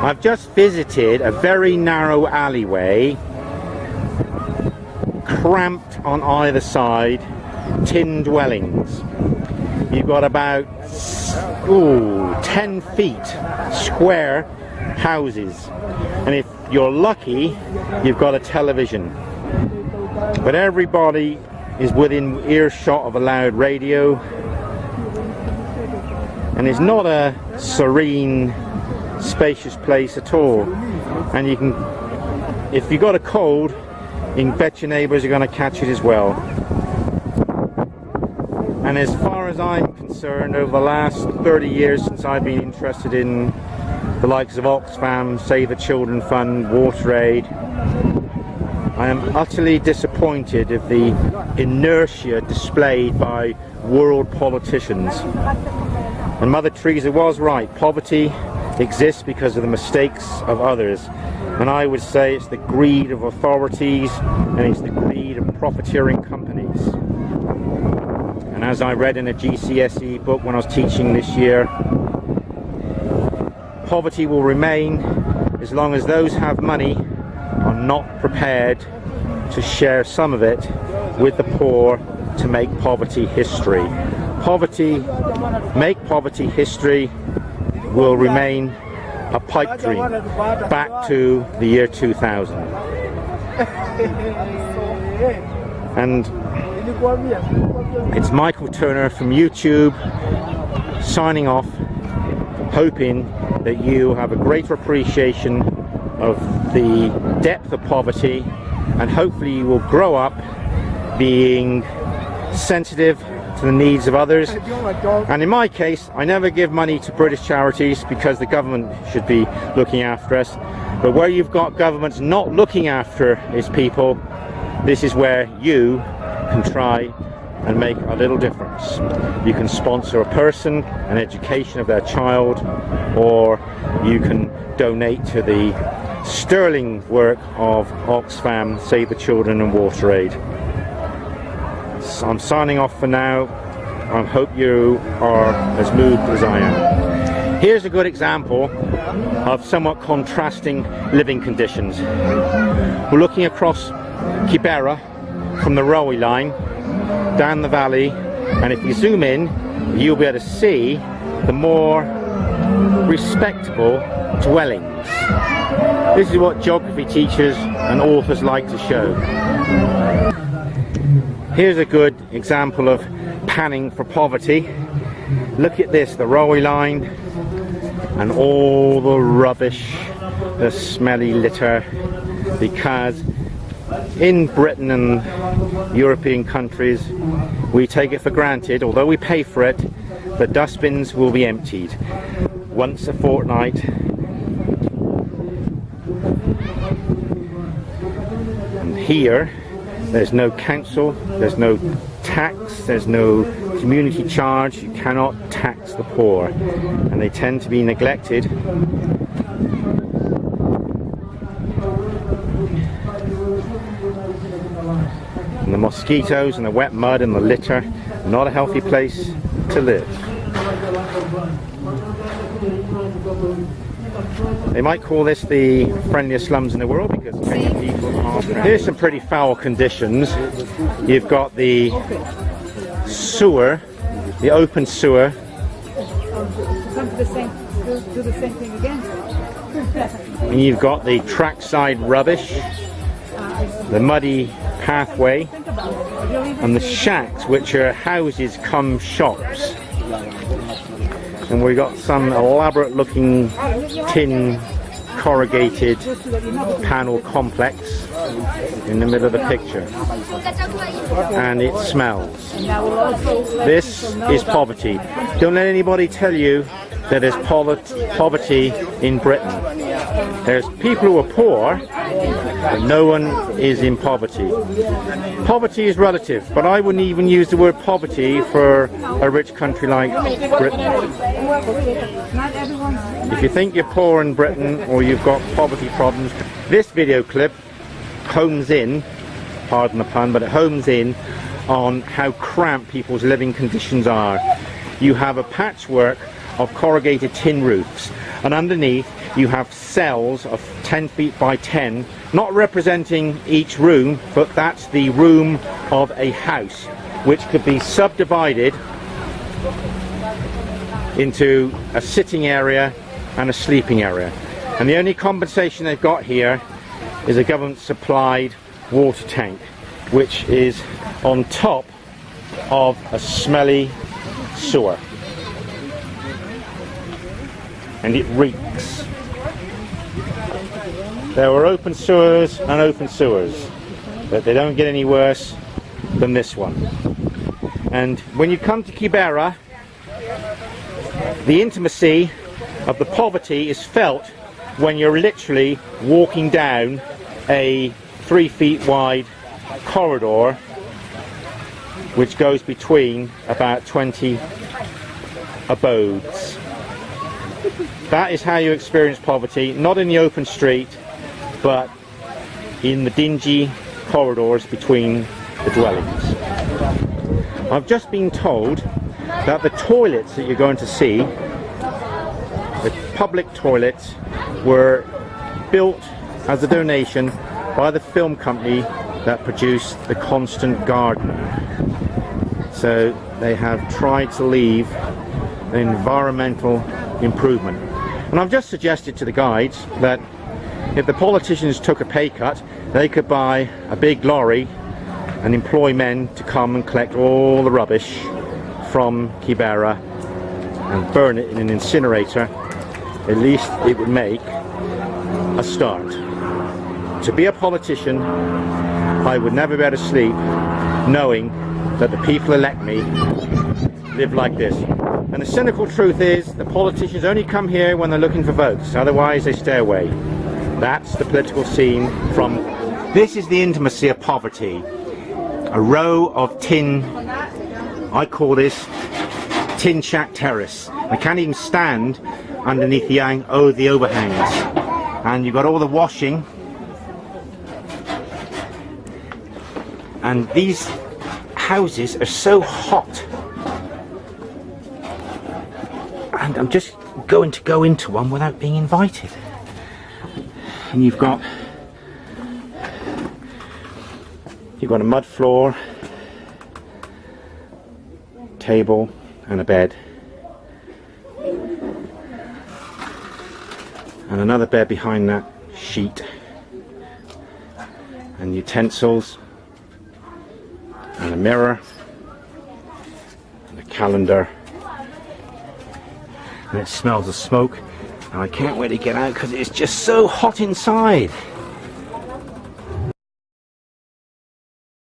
I've just visited a very narrow alleyway, cramped on either side, tin dwellings. You've got about 10 feet square houses, and if you're lucky, you've got a television. But everybody is within earshot of a loud radio, and it's not a serene, spacious place at all. And you can, if you got a cold, you can bet your neighbours are going to catch it as well. And as far as I'm concerned, over the last 30 years since I've been interested in the likes of Oxfam, Save the Children Fund, Water Aid, I am utterly disappointed of the inertia displayed by world politicians. And Mother Teresa was right. Poverty exists because of the mistakes of others. And I would say it's the greed of authorities and it's the greed of profiteering companies. And as I read in a GCSE book when I was teaching this year, poverty will remain as long as those who have money are not prepared to share some of it with the poor to make poverty history. Make poverty history will remain a pipe dream back to the year 2000. And it's Michael Turner from YouTube signing off, hoping that you have a greater appreciation of the depth of poverty, and hopefully you will grow up being sensitive to the needs of others. And in my case, I never give money to British charities because the government should be looking after us. But where you've got governments not looking after its people, this is where you can try and make a little difference. You can sponsor a person, an education of their child, or you can donate to the sterling work of Oxfam, Save the Children and Water Aid. So I'm signing off for now. I hope you are as moved as I am. Here's a good example of somewhat contrasting living conditions. We're looking across Kibera from the railway line down the valley, and if you zoom in, you'll be able to see the more respectable dwellings. This is what geography teachers and authors like to show. Here's a good example of panning for poverty. Look at this, the railway line and all the rubbish, the smelly litter, because in Britain and European countries we take it for granted, although we pay for it, the dustbins will be emptied once a fortnight. And here there's no council, there's no tax, there's no community charge. You cannot tax the poor, and they tend to be neglected. And the mosquitoes and the wet mud and the litter, not a healthy place to live. They might call this the friendliest slums in the world because many people are. Here's some pretty foul conditions. You've got the sewer, the open sewer. Do the same thing again. And you've got the trackside rubbish, the muddy pathway, and the shacks, which are houses come shops. And we've got some elaborate looking tin corrugated panel complex in the middle of the picture, and it smells. This is poverty. Don't let anybody tell you that there's poverty in Britain. There's people who are poor, but no one is in poverty. Poverty is relative, but I wouldn't even use the word poverty for a rich country like Britain. If you think you're poor in Britain or you've got poverty problems, this video clip homes in, pardon the pun, but it homes in on how cramped people's living conditions are. You have a patchwork of corrugated tin roofs, and underneath you have cells of 10 feet by 10, not representing each room, but that's the room of a house, which could be subdivided into a sitting area and a sleeping area. And the only compensation they've got here is a government supplied water tank, which is on top of a smelly sewer, and it reeks. There were open sewers and open sewers, but they don't get any worse than this one. And when you come to Kibera, the intimacy of the poverty is felt when you're literally walking down a 3 feet wide corridor which goes between about 20 abodes. That is how you experience poverty, not in the open street, but in the dingy corridors between the dwellings. I've just been told that the toilets that you're going to see, the public toilets, were built as a donation by the film company that produced The Constant Gardener. So they have tried to leave an environmental improvement. And I've just suggested to the guides that if the politicians took a pay cut, they could buy a big lorry and employ men to come and collect all the rubbish from Kibera and burn it in an incinerator. At least it would make a start. To be a politician, I would never be able to sleep knowing that the people who elect me live like this. And the cynical truth is the politicians only come here when they're looking for votes, otherwise they stay away. That's the political scene from... This is the intimacy of poverty. A row of tin, I call this tin shack terrace. I can't even stand underneath the overhangs. And you've got all the washing. And these houses are so hot. And I'm just going to go into one without being invited. And you've got a mud floor, table and a bed, and another bed behind that sheet, and utensils, and a mirror, and a calendar, and it smells of smoke, and I can't wait to get out because it's just so hot inside.